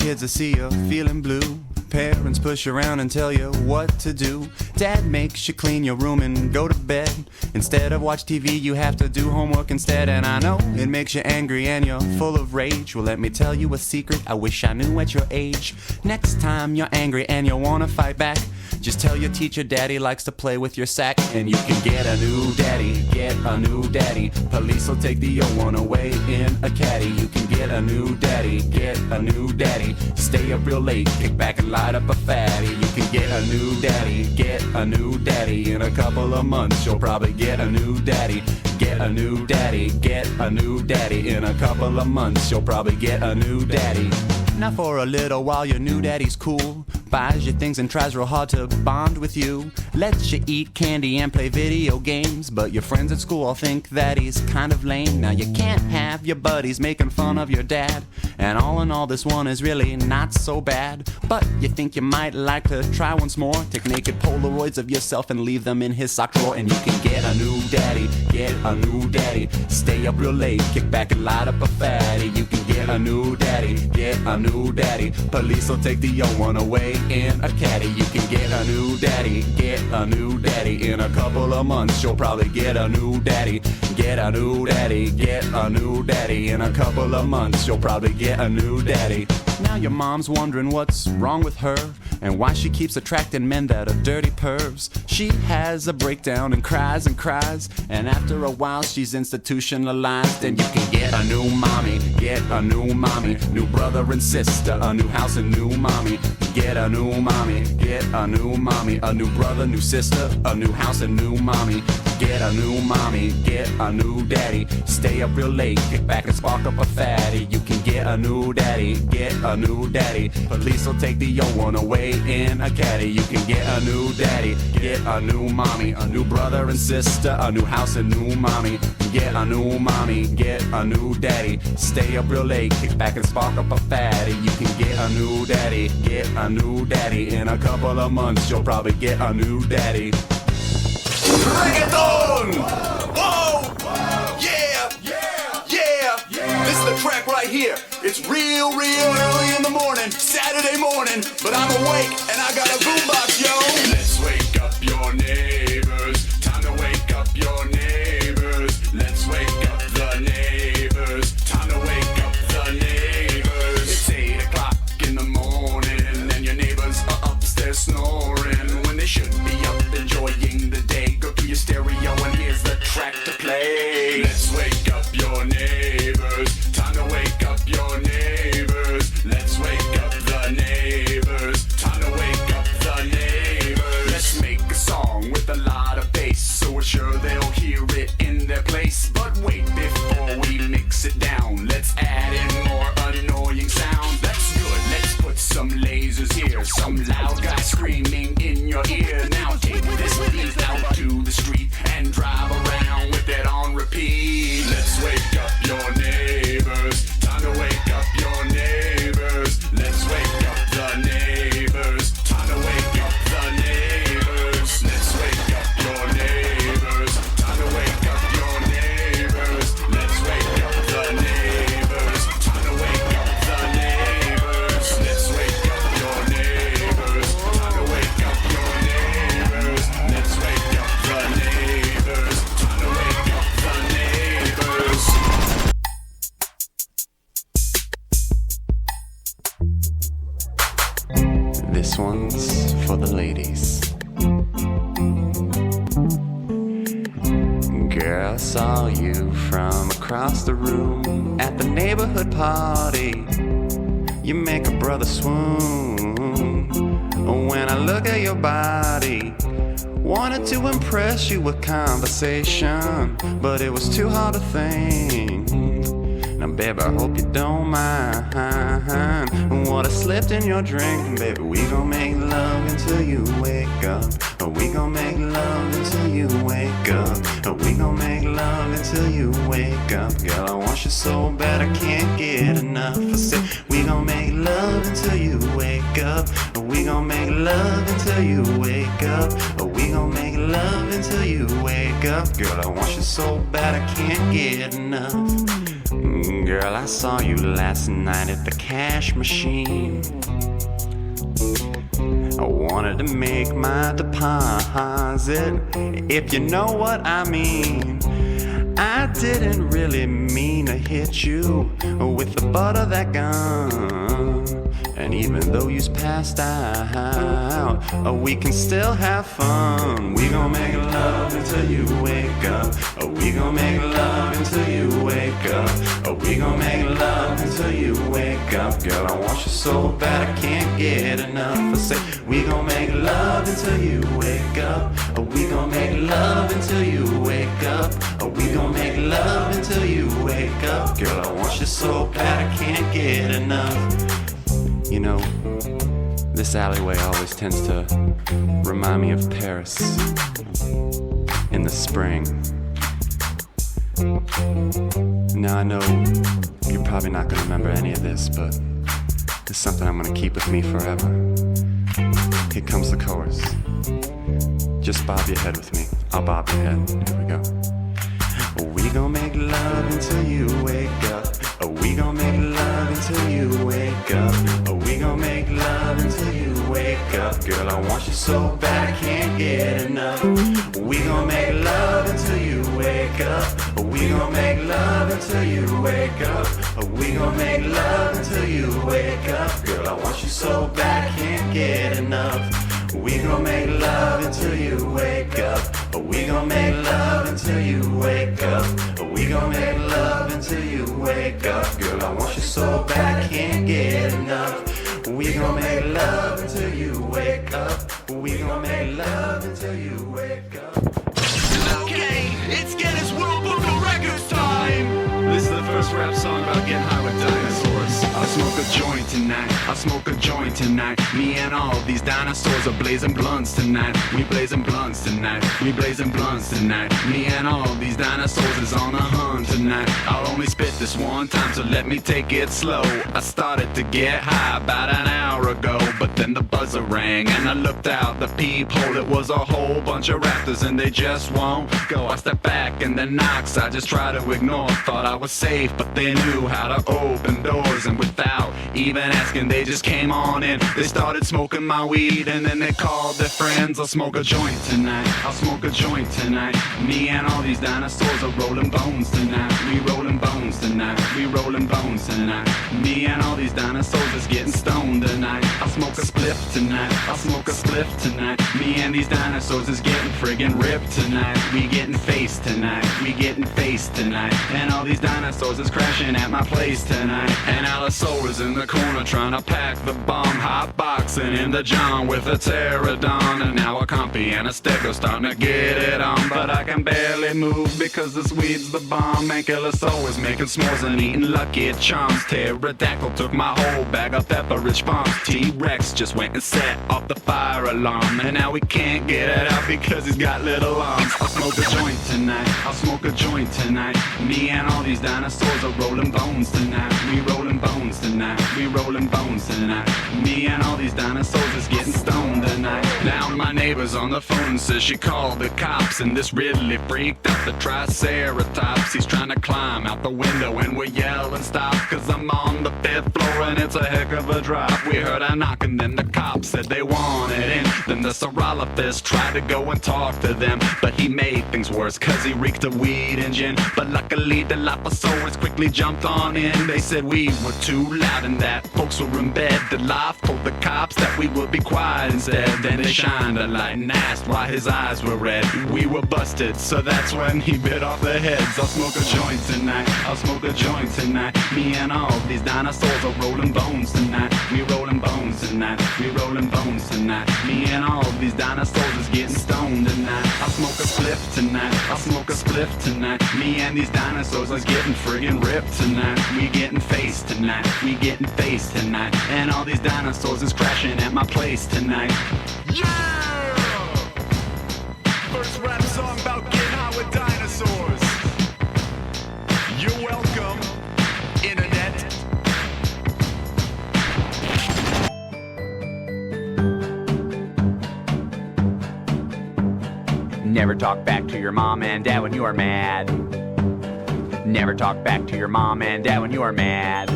kids that see you feeling blue. Parents push you around and tell you what to do. Dad makes you clean your room and go to bed. Instead of watch TV, you have to do homework instead. And I know it makes you angry and you're full of rage. Well, let me tell you a secret I wish I knew at your age. Next time you're angry and you wanna fight back, just tell your teacher daddy likes to play with your sack. And you can get a new daddy, get a new daddy. Police will take the old one away in a caddy. You can get a new daddy, get a new daddy. Stay up real late, kick back and light up a fatty. You can get a new daddy, get a new daddy. In a couple of months you'll probably get a new daddy. Get a new daddy, get a new daddy. In a couple of months you'll probably get a new daddy. Now for a little while your new daddy's cool, buys you things and tries real hard to bond with you. Lets you eat candy and play video games, but your friends at school all think that he's kind of lame. Now you can't have your buddies making fun of your dad, and all in all this one is really not so bad. But you think you might like to try once more. Take naked Polaroids of yourself and leave them in his sock drawer. And you can get a new daddy, get a new daddy. Stay up real late, kick back and light up a fatty. You can get a new daddy, get a new daddy. Police will take the old one away in a caddy. You can get a new daddy, get a new daddy. In a couple of months you'll probably get a new daddy. Get a new daddy, get a new daddy. In a couple of months you'll probably get a new daddy. Now your mom's wondering what's wrong with her, and why she keeps attracting men that are dirty pervs. She has a breakdown and cries, and after a while she's institutionalized. And you can get a new mommy, get a new mommy. New brother and sister, a new house and new mommy. Get a new mommy, get a new mommy. A new brother, new sister, a new house and new mommy. Get a new mommy, get a new daddy. Stay up real late, kick back and spark up a fatty. You can get a new daddy, get a new daddy. Police will take the old one away in a caddy. You can get a new daddy, get a new mommy. A new brother and sister, a new house and new mommy. Get a new mommy, get a new daddy. Stay up real late, kick back and spark up a fatty. You can get a new daddy, get a new daddy. In a couple of months you'll probably get a new daddy. Reggaeton! Whoa! Yeah! Yeah! This is the track right here. It's real early in the morning, Saturday morning, but I'm awake and I got a boombox, yo! Let's wake up your neighbors. Time to wake up your neighbors. Let's wake up the neighbors. Time to wake up the neighbors. It's 8 o'clock in the morning and your neighbors are upstairs snoring when they should be up enjoying the day. Go to your stereo and here's the track to play. Let's wake up your neighbors. Time to wake up your neighbors. Let's wake up the neighbors. Time to wake up the neighbors. Let's make a song with a lot of bass, so we're sure they'll hear it in their place. But wait, before we mix it down, let's add in more annoying sounds. That's good, let's put some lasers here. Some loud guy screaming in your ear. Now take this beat out to the street and drive around with it on repeat. Let's wake up your neighbors. Time to wake up your neighbors. Let's wake up the neighbors. Time to wake up the neighbors. Let's wake up your neighbors. Time to wake up your neighbors. Let's wake up the neighbors. Time to wake up the neighbors. Let's wake up your neighbors. Time to wake up your neighbors. Let's wake up the neighbors. Time to wake up the neighbors. This one's for the ladies. Girl, I saw you from across the room at the neighborhood party. You make a brother swoon when I look at your body. Wanted to impress you with conversation, but it was too hard to think. Now, baby, I hope you don't mind what I slipped in your drink. Baby, we gon' make love until you wake up. We gon' make love until you wake up. We gon' make love until you wake up. Girl, I want you so bad I can't get enough. I said, we gon' make love until you wake up. We gon' make love until you wake up. We gon' make love until you wake up. Girl, I want you so bad I can't get enough. Girl, I saw you last night at the cash machine. I wanted to make my deposit, if you know what I mean. I didn't really mean to hit you with the butt of that gun. And even though you's passed out, we can still have fun. We gon' make love until you wake up. We gon' make love until you wake up. We gon' make love until you wake up. Girl, I want you so bad I can't get enough. I say we gon' make love until you wake up. We gon' make love until you wake up. We gon' make love until you wake up. Girl, I want you so bad I can't get enough. You know, this alleyway always tends to remind me of Paris in the spring. Now I know you're probably not gonna remember any of this, but it's something I'm gonna keep with me forever. Here comes the chorus. Just bob your head with me. I'll bob your head. Here we go. We gon' make love until you wake up. We gon' make love until you wake up. We gon' make love until you wake up. Girl, I want you so bad I can't get enough. We gon' make love until you wake up. We gon' make love until you wake up. We gon' make love until you wake up. Girl, I want you so bad I can't get enough. We gon' make love until you wake up. We gon' make love until you wake up. We gon' make love until you wake up. Girl, I want you so bad I can't get enough. We gon' make love until you wake up. We gon' make love until you wake up. Okay, it's Guinness World Book of Records time. This is the first rap song about getting high with dinosaurs. I'll smoke a joint tonight, I'll smoke a joint tonight. Me and all these dinosaurs are blazing blunts tonight. We blazing blunts tonight, we blazing blunts tonight. Me and all these dinosaurs is on a hunt tonight. I'll only spit this one time, so let me take it slow. I started to get high about an hour ago, but then the buzzer rang and I looked out the peephole. It was a whole bunch of raptors and they just won't go. I stepped back and the knocks I just tried to ignore. Thought I was safe, but they knew how to open doors, and without even asking they just came on in. They started smoking my weed and then they called their friends. I'll smoke a joint tonight, I'll smoke a joint tonight. Me and all these dinosaurs are rolling bones tonight. We rolling bones tonight, we rolling bones tonight. Me and all these dinosaurs is getting stoned tonight. I'll smoke a spliff tonight, I'll smoke a spliff tonight. Me and these dinosaurs is getting friggin' ripped tonight. We getting faced tonight, we getting faced tonight. And all these dinosaurs is crashing at my place tonight. And Allosaurus in the corner trying to pack the bomb. Hot boxing in the John with a pterodon. And now a compy and a stego starting to get it on. But I can barely move because this weed's the bomb. Ankylosaurus making s'mores and eating Lucky Charms. Pterodactyl took my whole bag of pepperidge farms. T-Rex just went and set off the fire alarm. And now we can't get it out because he's got little arms. I'll smoke a joint tonight, I'll smoke a joint tonight. Me and all these dinosaurs are rolling bones tonight. We rolling bones tonight, we rolling bones tonight. Me and all these dinosaurs is getting stoned tonight. Now my neighbor's on the phone says she called the cops, and this really freaked out the Triceratops. He's trying to climb out the window and we're yelling stop, cause I'm on the 5th floor and it's a heck of a drop. We heard a knock and then the cops said they wanted in. Then the Saurolophus tried to go and talk to them, but he made things worse cause he reeked of weed and gin. But luckily the Dilophosaurus quickly jumped on in. They said we were too loud and that folks were in bed. The life told the cops that we would be quiet instead. Then they shined a light and asked why his eyes were red. We were busted, so that's when he bit off their heads. I'll smoke a joint tonight, I'll smoke a joint tonight. Me and all these dinosaurs are rolling bones tonight. We rolling bones tonight, we rolling bones tonight. Me and all these dinosaurs is getting stoned tonight. I'll smoke a spliff tonight, I'll smoke a spliff tonight. Me and these dinosaurs is getting friggin' ripped tonight. We getting faced tonight, we getting faced tonight. And all these dinosaurs is crashing at my place tonight. Yeah! First rap song about getting high with dinosaurs. You're welcome, internet. Never talk back to your mom and dad when you are mad. Never talk back to your mom and dad when you are mad.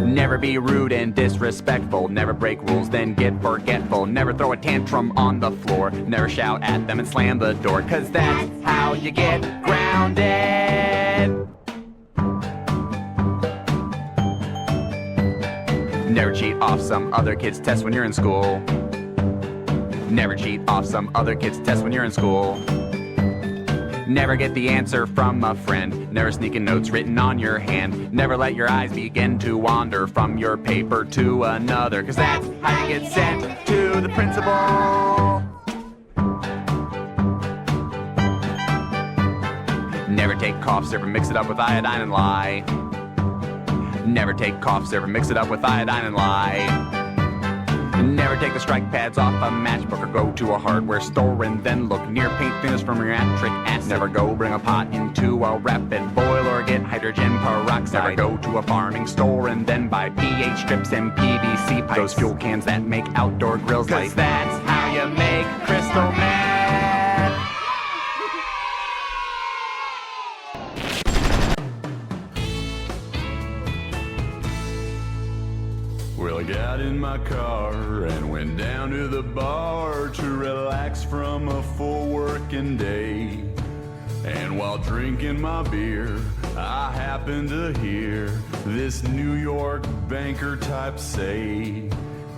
Never be rude and disrespectful. Never break rules, then get forgetful. Never throw a tantrum on the floor. Never shout at them and slam the door, 'cause that's how you get grounded. Never cheat off some other kid's test when you're in school. Never cheat off some other kid's test when you're in school. Never get the answer from a friend. Never sneak in notes written on your hand. Never let your eyes begin to wander from your paper to another, 'cause that's how you get sent to the principal. Never take cough syrup and mix it up with iodine and lie. Never take cough syrup and mix it up with iodine and lie. Never take the strike pads off a matchbook or go to a hardware store and then look near paint thinners from nitric acid. Never go bring a pot into a rapid boil or get hydrogen peroxide. Never go to a farming store and then buy pH strips and PVC pipes. Those fuel cans that make outdoor grills, 'cause that's how you make crystal meth. Well, I got in my car and went down to the bar to relax from a full working day. And while drinking my beer, I happened to hear this New York banker type say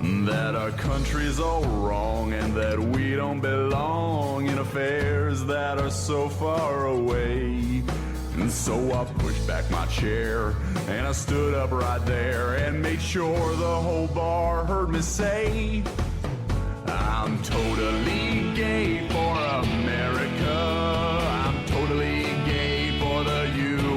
that our country's all wrong and that we don't belong in affairs that are so far away. And so I pushed back my chair and I stood up right there and made sure the whole bar heard me say, I'm totally gay for America. I'm totally gay for the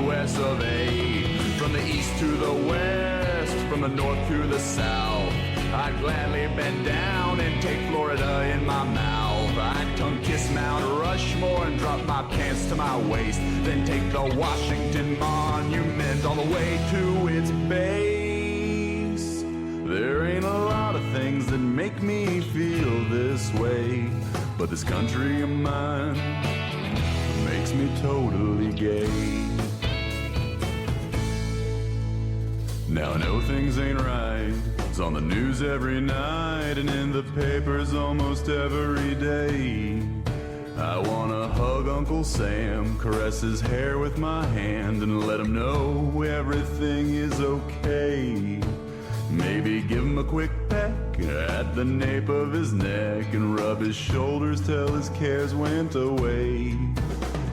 US of A. From the east to the west, from the north to the south, I'd gladly bend down and take Florida in my mouth. I'd tongue kiss Mount Rushmore and drop my pants to my waist, then take the Washington Monument all the way to its base. There ain't a lot of things that make me feel this way, but this country of mine makes me totally gay. Now I know things ain't right. It's on the news every night and in the papers almost every day. I wanna hug Uncle Sam, caress his hair with my hand and let him know everything is okay. Maybe give him a quick peck at the nape of his neck and rub his shoulders till his cares went away.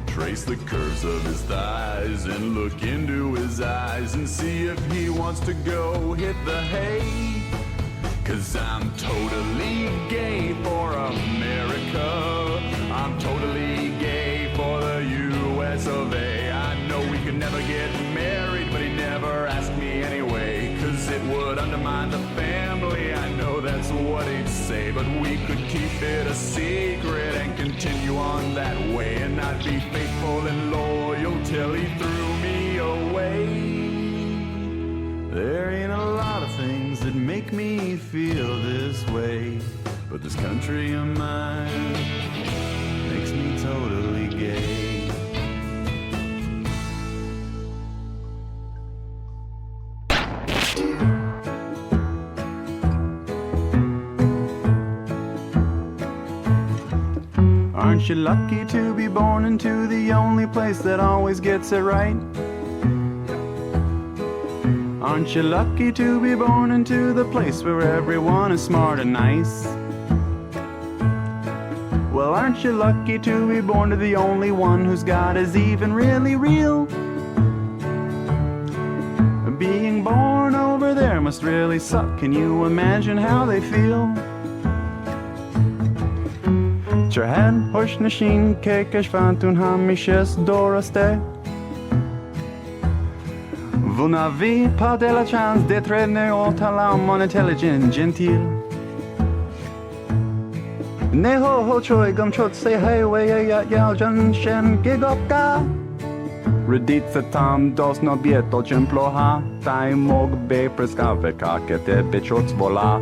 Trace the curves of his thighs and look into his eyes and see if he wants to go hit the hay. 'Cause I'm totally gay for America. I'm totally gay for the US of A. I know we could never get married, but he never asked me anyway, 'cause it would undermine the family. I know that's what he'd say, but we could keep it a secret and continue on that way, and I'd be faithful and loyal till he threw me away. There ain't a lot of things that make me feel this way, but this country of mine makes me totally gay. Aren't you lucky to be born into the only place that always gets it right? Aren't you lucky to be born into the place where everyone is smart and nice? Well, aren't you lucky to be born to the only one whose God is even really real? Being born over there must really suck. Can you imagine how they feel? Tjahed hosh nashin kekes fantun hamishes doraste. Vous n'avez pas de la chance d'être né au talent mon intelligent gentil. Ne ho ho choi gum chot say hey way ya ya jan shen gigopka. Redit se tam dos no bieto chemploha. Tai mog be preskave kakete bichots vola.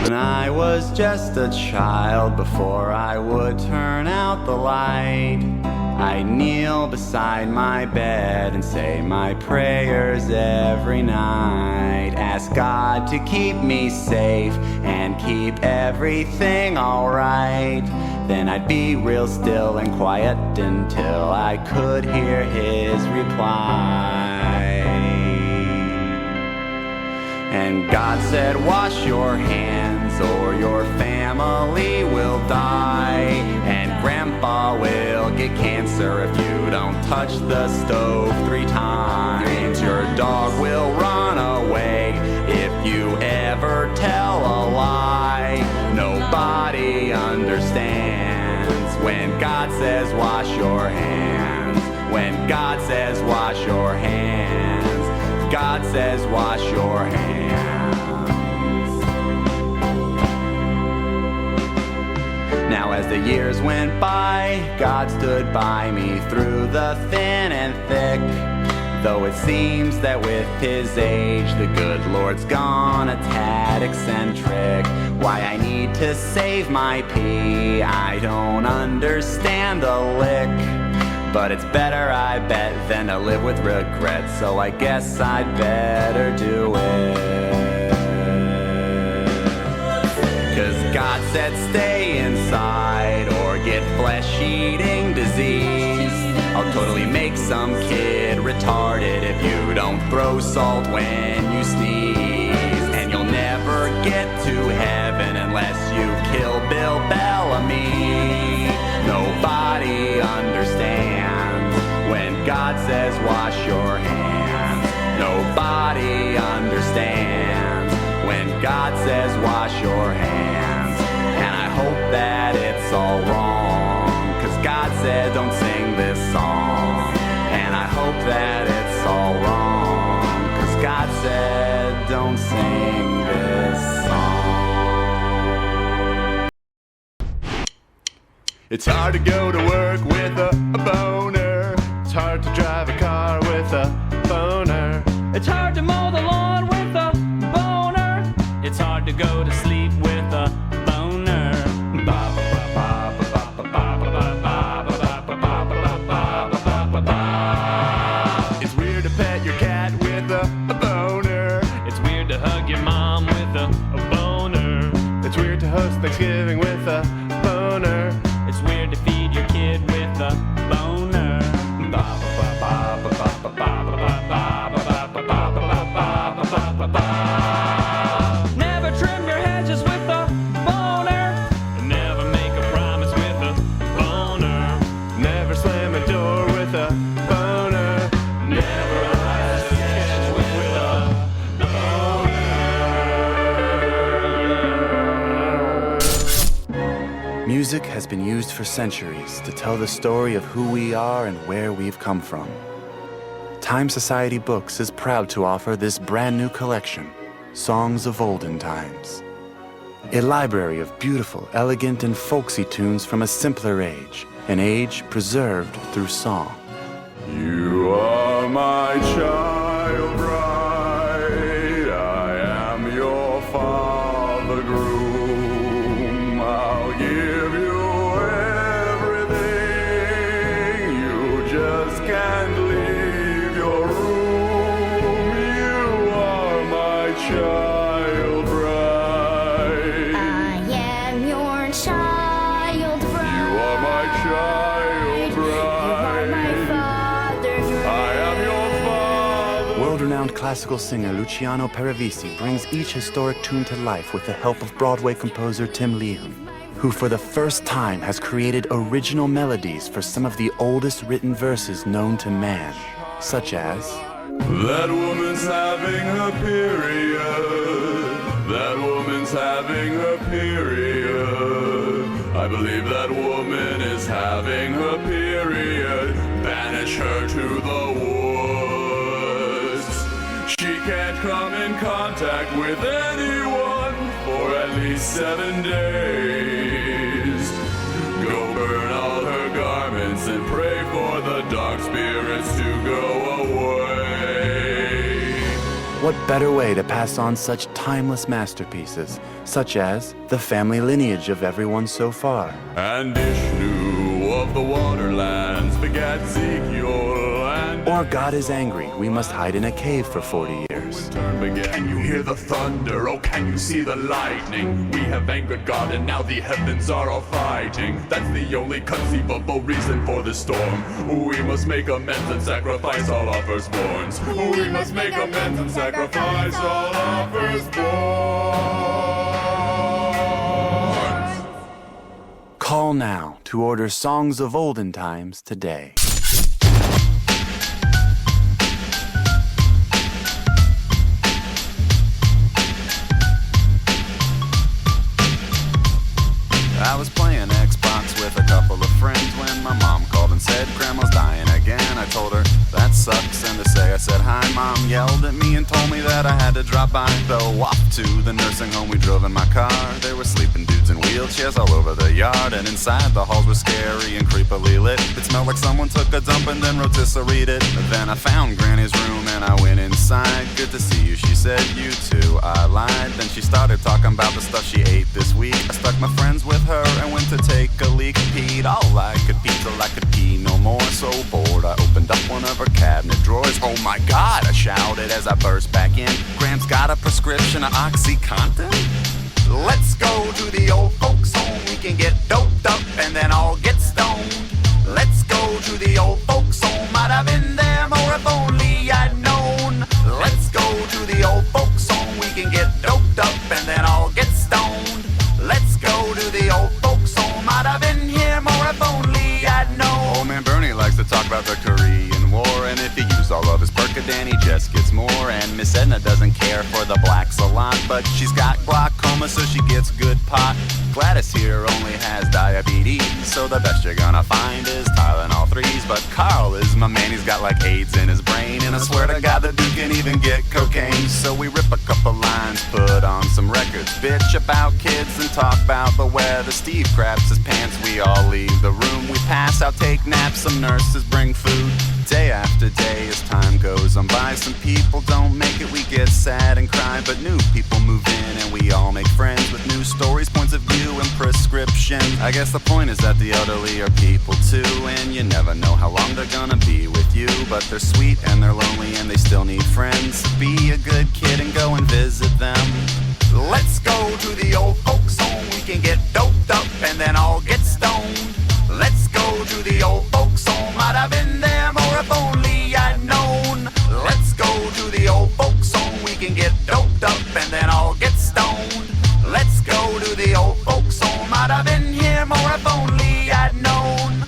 When I was was just a child, before I would turn out the light, I'd kneel beside my bed and say my prayers every night. Ask God to keep me safe and keep everything alright. Then I'd be real still and quiet until I could hear his reply. And God said, wash your hands or your family will die. And Grandpa will get cancer if you don't touch the stove 3 times. Your dog will run away if you ever tell a lie. Nobody understands when God says wash your hands. When God says wash your hands. God says wash your hands. Now as the years went by, God stood by me through the thin and thick. Though it seems that with his age, the good Lord's gone a tad eccentric. Why I need to save my pee, I don't understand a lick. But it's better, I bet, than to live with regret, so I guess I'd better do it. 'Cause God said stay inside or get flesh-eating disease. I'll totally make some kid retarded if you don't throw salt when you sneeze. And you'll never get to heaven unless you kill Bill Bellamy. Nobody understands when God says wash your hands. Nobody understands when God says wash your hands. And I hope that it's all wrong, 'cause God said don't sing this song. And I hope that it's all wrong, 'cause God said don't sing this song. It's hard to go to work with a boner. It's hard to drive a car with a boner. It's hard to mow the lawn with a boner. It's hard to go to sleep with a boner. It's weird to pet your cat with a boner. It's weird to hug your mom with a boner. It's weird to host Thanksgiving with a boner. It's weird to feed your kid with a boner. Never trim your hedges with a boner. Never make a promise with a boner. Never slam a door with a boner. Never rise to catch with a boner. Music has been used for centuries to tell the story of who we are and where we've come from. Time Society Books is proud to offer this brand new collection, Songs of Olden Times. A library of beautiful, elegant, and folksy tunes from a simpler age, an age preserved through song. You are my child bride. I am your father groom. I'll give you everything. You just can't leave your room. You are my child bride. I am your child bride. You are my child bride. You are my father I am your father. World-renowned classical singer Luciano Peravisi brings each historic tune to life with the help of Broadway composer Tim Leahy, who for the first time has created original melodies for some of the oldest written verses known to man, such as That woman's having her period. That woman's having her period. I believe that woman is having her period. Banish her to the woods. She can't come in contact with anyone for at least 7 days. Go burn all her garments and pray for the dark spirits to go away. What better way to pass on such timeless masterpieces, such as the family lineage of everyone so far? And Ishnu of the Waterlands begat Ezekiel and... Or God is angry, we must hide in a cave for 40 years. Can you hear the thunder? Oh, can you see the lightning? We have angered God and now the heavens are all fighting. That's the only conceivable reason for the storm. We must make amends and sacrifice all our firstborns. We must make amends and sacrifice all our firstborns. Call now to order songs of olden times today. I was playing Xbox with a couple of friends when my mom called and said Grandma's dying again. I told her that sucks, and to say I said hi, Mom yelled at me and told me that I had to drop by. Though off to the nursing home we drove in my car. There were sleeping dudes in wheelchairs all over the yard, and inside the halls were scary and creepily lit. It smelled like someone took a dump and then rotisserie'd it. Then I found Granny's room and I went inside. Good to see you, she said. You too, I lied. Then she started talking about the stuff she ate this week. I stuck my friends with her and went to take a leak. Peed all I could pee till I could pee no more. So bored I opened up one of her cabinet drawers. Oh my God, I shouted as I burst back in. Gramps got a prescription of OxyContin. Let's go to the old folks home. We can get doped up and then all get stoned. Let's go to the old folks home. I'd have been there more if only I'd known. Let's go to the old folks home. We can get doped up and then all get stoned. Let's go to the old folks home. I'd have been here more if only I'd known. Old man Bernie likes to talk about the Korean War, and if he used all of his Percodan, he just gets more. And Miss Edna doesn't care for the blacks a lot, but she's got glaucoma, so she gets good pot. Gladys here only has diabetes, so the best you're gonna find is Tylenol 3s. But Carl is my man, he's got like AIDS in his brain, and I swear to God the dude can even get cocaine. So we rip a couple lines, put on some records, bitch about kids and talk about the weather. Steve craps his pants, we all leave the room. We pass out, take naps, some nurses bring food. Day after day as time goes on by, some people don't make it, we get sad and cry. But new people move in and we all make friends with new stories, points of view and prescriptions. I guess the point is that the elderly are people too, and you never know how long they're gonna be with you. But they're sweet and they're lonely and they still need friends. So be a good kid and go and visit them. Let's go to the old folks home. We can get doped up and then all get stoned. Let's go to the old folks home. I'd have been there more if only I'd known. Let's go to the old folks home. We can get doped up and then all get stoned. Let's go to the old folks home. I'd have been here more if only I'd known.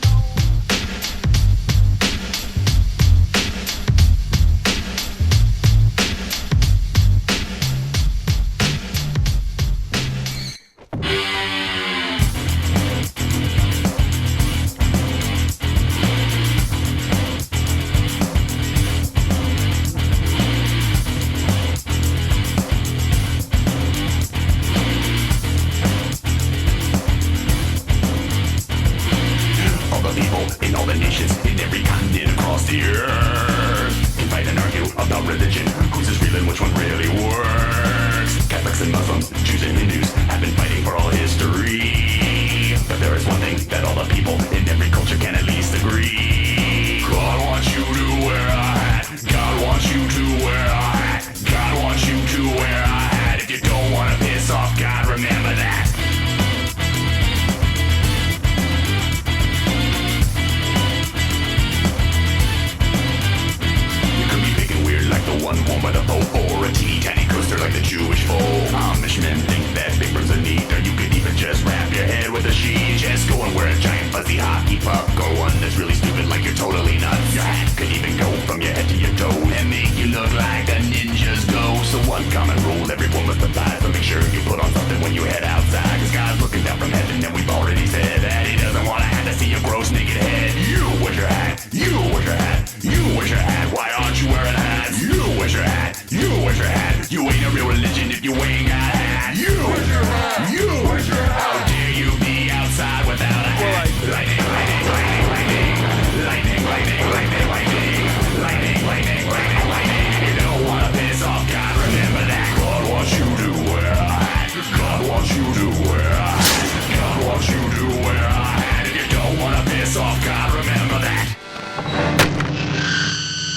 You ain't a real religion if you ain't got